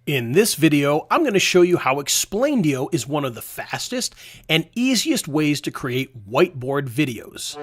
In this video, I'm going to show you how Explaindio is one of the fastest and easiest ways to create whiteboard videos.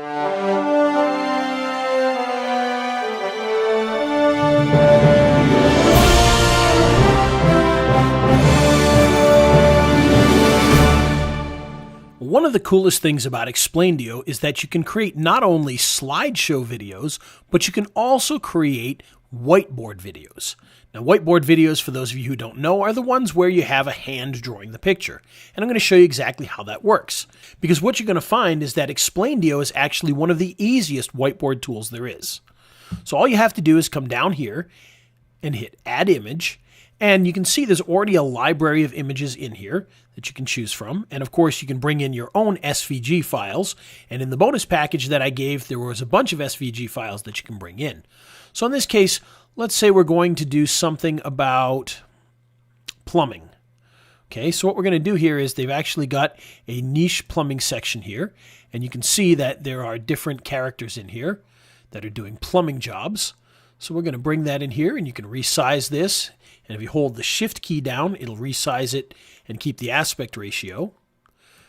One of the coolest things about Explaindio is that you can create not only slideshow videos, but you can also create whiteboard videos. Now, whiteboard videos, for those of you who don't know, are the ones where you have a hand drawing the picture. And I'm going to show you exactly how that works. Because what you're going to find is that Explaindio is actually one of the easiest whiteboard tools there is. So all you have to do is come down here and hit Add Image. And you can see there's already a library of images in here that you can choose from. And of course, you can bring in your own SVG files. And in the bonus package that I gave, there was a bunch of SVG files that you can bring in. So in this case, let's say we're going to do something about plumbing. Okay, so what we're going to do here is they've actually got a niche plumbing section here. And you can see that there are different characters in here that are doing plumbing jobs. So we're going to bring that in here, and you can resize this. And if you hold the Shift key down, it'll resize it and keep the aspect ratio.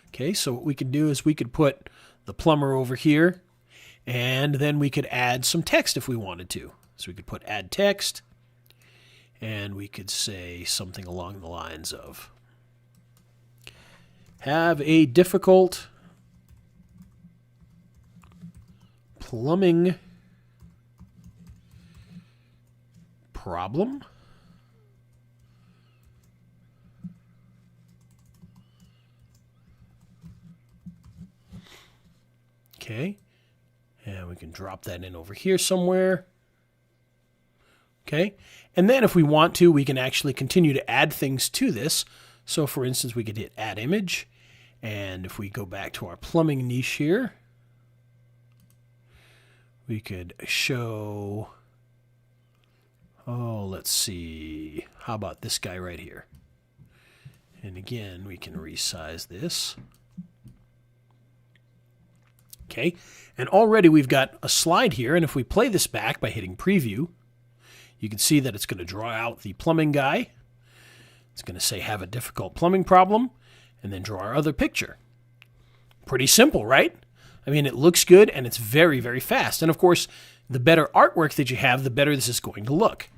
Okay, so what we can do is we could put the plumber over here, and then we could add some text if we wanted to. So we could put Add Text, and we could say something along the lines of, have a difficult plumbing problem. Okay, and we can drop that in over here somewhere. Okay, and then if we want to, we can actually continue to add things to this. So for instance, we could hit Add Image, and if we go back to our plumbing niche here, we could show, oh, let's see, how about this guy right here? And again, we can resize this. Okay, and already we've got a slide here, and if we play this back by hitting Preview, you can see that it's going to draw out the plumbing guy. It's going to say, have a difficult plumbing problem, and then draw our other picture. Pretty simple, right? I mean, it looks good, and it's very, very fast. And of course, the better artwork that you have, the better this is going to look.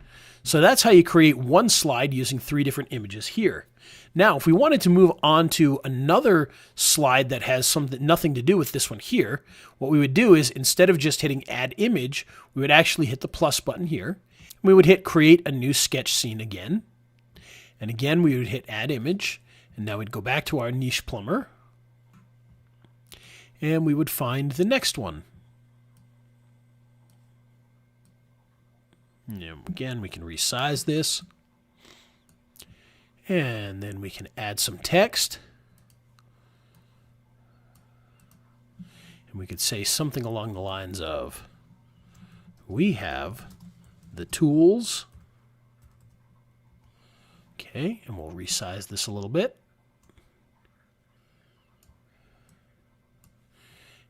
So that's how you create one slide using 3 different images here. Now, if we wanted to move on to another slide that has nothing to do with this one here, what we would do is instead of just hitting Add Image, we would actually hit the plus button here. We would hit Create a New Sketch Scene again. And again, we would hit Add Image. And now we'd go back to our niche plumber. And we would find the next one. And again, we can resize this. And then we can add some text. And we could say something along the lines of, we have the tools. Okay, and we'll resize this a little bit.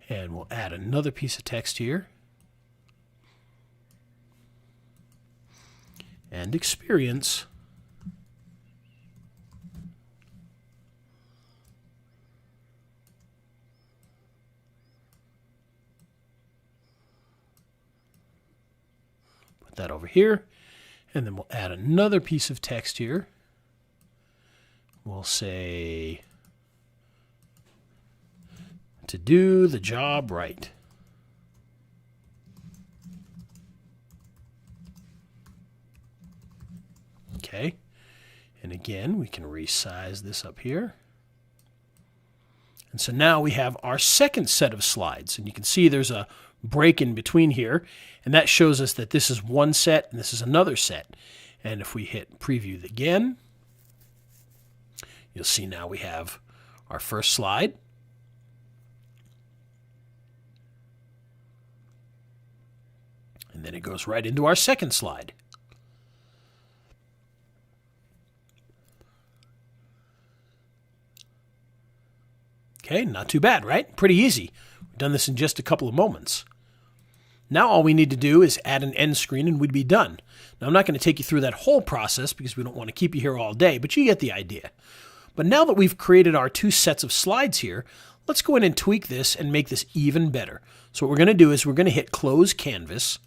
And we'll add another piece of text here. And experience. Put that over here, and then we'll add another piece of text here. We'll say, to do the job right. Okay, and again, we can resize this up here. And so now we have our second set of slides, and you can see there's a break in between here, and that shows us that this is one set and this is another set. And if we hit Preview again, you'll see now we have our first slide. And then it goes right into our second slide. Okay, not too bad, right? Pretty easy. We've done this in just a couple of moments. Now all we need to do is add an end screen and we'd be done. Now I'm not going to take you through that whole process because we don't want to keep you here all day, but you get the idea. But now that we've created our 2 sets of slides here, let's go in and tweak this and make this even better. So what we're going to do is we're going to hit Close Canvas,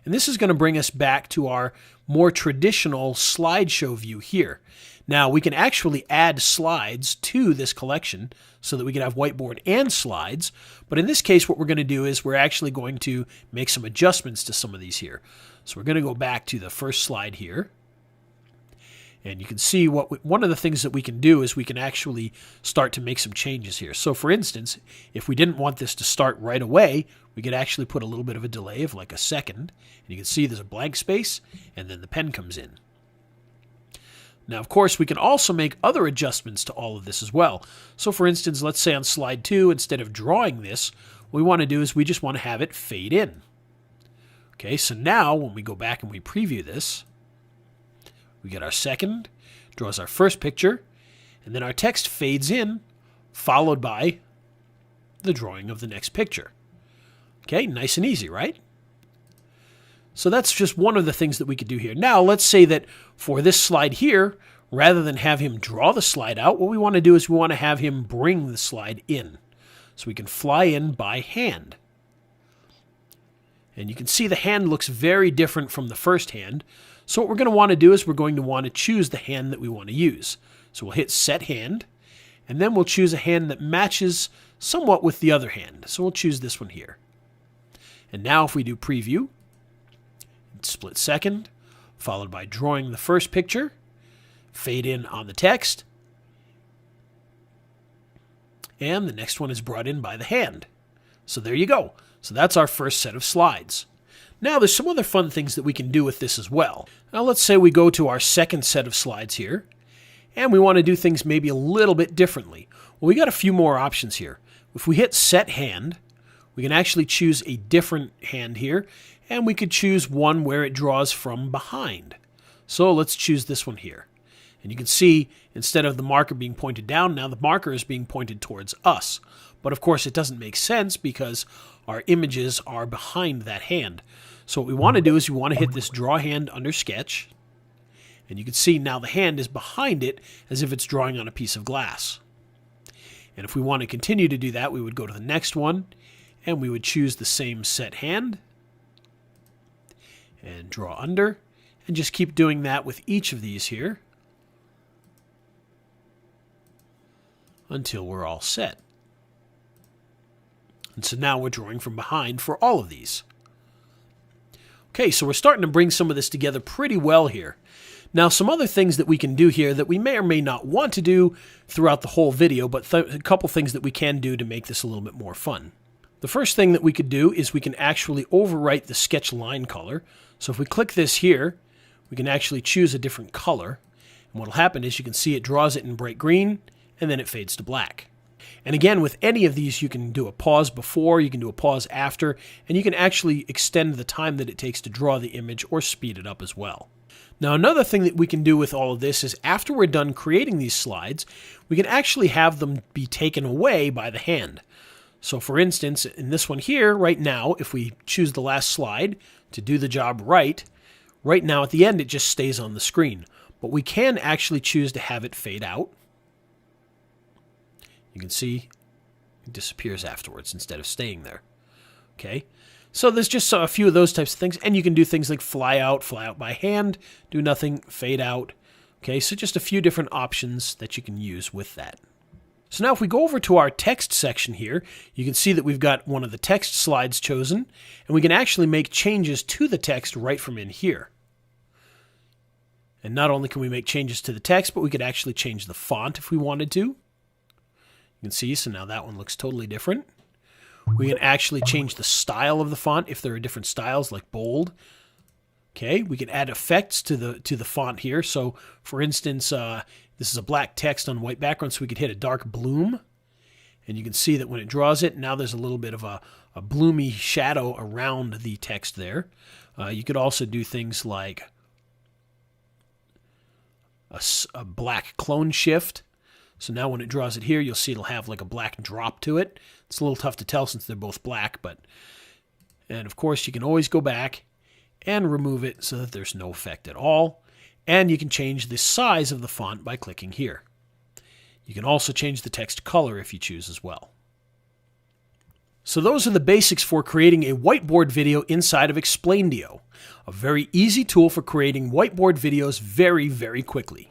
and this is going to bring us back to our more traditional slideshow view here. Now we can actually add slides to this collection so that we can have whiteboard and slides, but in this case what we're going to do is we're actually going to make some adjustments to some of these here. So we're going to go back to the first slide here. And you can see one of the things that we can do is we can actually start to make some changes here. So for instance, if we didn't want this to start right away, we could actually put a little bit of a delay of like a second. And you can see there's a blank space and then the pen comes in. Now, of course, we can also make other adjustments to all of this as well. So for instance, let's say on slide 2, instead of drawing this, what we want to do is we just want to have it fade in. Okay, so now when we go back and we preview this, we get our second, draws our first picture, and then our text fades in, followed by the drawing of the next picture. Okay, nice and easy, right? So that's just one of the things that we could do here. Now, let's say that for this slide here, rather than have him draw the slide out, what we want to do is we want to have him bring the slide in. So we can fly in by hand. And you can see the hand looks very different from the first hand. So what we're going to want to do is we're going to want to choose the hand that we want to use. So we'll hit Set Hand, and then we'll choose a hand that matches somewhat with the other hand. So we'll choose this one here. And now if we do Preview, split second, followed by drawing the first picture, fade in on the text, and the next one is brought in by the hand. So there you go. So that's our first set of slides. Now there's some other fun things that we can do with this as well. Now let's say we go to our second set of slides here, and we want to do things maybe a little bit differently. Well, we got a few more options here. If we hit Set Hand, we can actually choose a different hand here, and we could choose one where it draws from behind. So let's choose this one here. And you can see instead of the marker being pointed down, now the marker is being pointed towards us. But of course it doesn't make sense because our images are behind that hand. So what we want to do is we want to hit this Draw Hand under Sketch. And you can see now the hand is behind it as if it's drawing on a piece of glass. And if we want to continue to do that, we would go to the next one and we would choose the same set hand and draw under, and just keep doing that with each of these here until we're all set. And so now we're drawing from behind for all of these. Okay, so we're starting to bring some of this together pretty well here. Now, some other things that we can do here that we may or may not want to do throughout the whole video, but a couple things that we can do to make this a little bit more fun. The first thing that we could do is we can actually overwrite the sketch line color. So if we click this here, we can actually choose a different color. And what will happen is you can see it draws it in bright green, and then it fades to black. And again, with any of these, you can do a pause before, you can do a pause after, and you can actually extend the time that it takes to draw the image or speed it up as well. Now, another thing that we can do with all of this is after we're done creating these slides, we can actually have them be taken away by the hand. So for instance, in this one here, right now, if we choose the last slide to do the job right now at the end, it just stays on the screen. But we can actually choose to have it fade out. You can see it disappears afterwards instead of staying there. Okay, so there's just a few of those types of things, and you can do things like fly out by hand, do nothing, fade out. Okay, so just a few different options that you can use with that. So now if we go over to our text section here, you can see that we've got one of the text slides chosen, and we can actually make changes to the text right from in here. And not only can we make changes to the text, but we could actually change the font if we wanted to. You can see, so now that one looks totally different. We can actually change the style of the font if there are different styles like bold. Okay, we can add effects to the font here. So for instance, this is a black text on white background, so we could hit a dark bloom. And you can see that when it draws it, now there's a little bit of a bloomy shadow around the text there. You could also do things like a black clone shift. So now when it draws it here, you'll see it'll have like a black drop to it. It's a little tough to tell since they're both black, but And of course, you can always go back and remove it so that there's no effect at all. And you can change the size of the font by clicking here. You can also change the text color if you choose as well. So those are the basics for creating a whiteboard video inside of Explaindio, a very easy tool for creating whiteboard videos very, very quickly.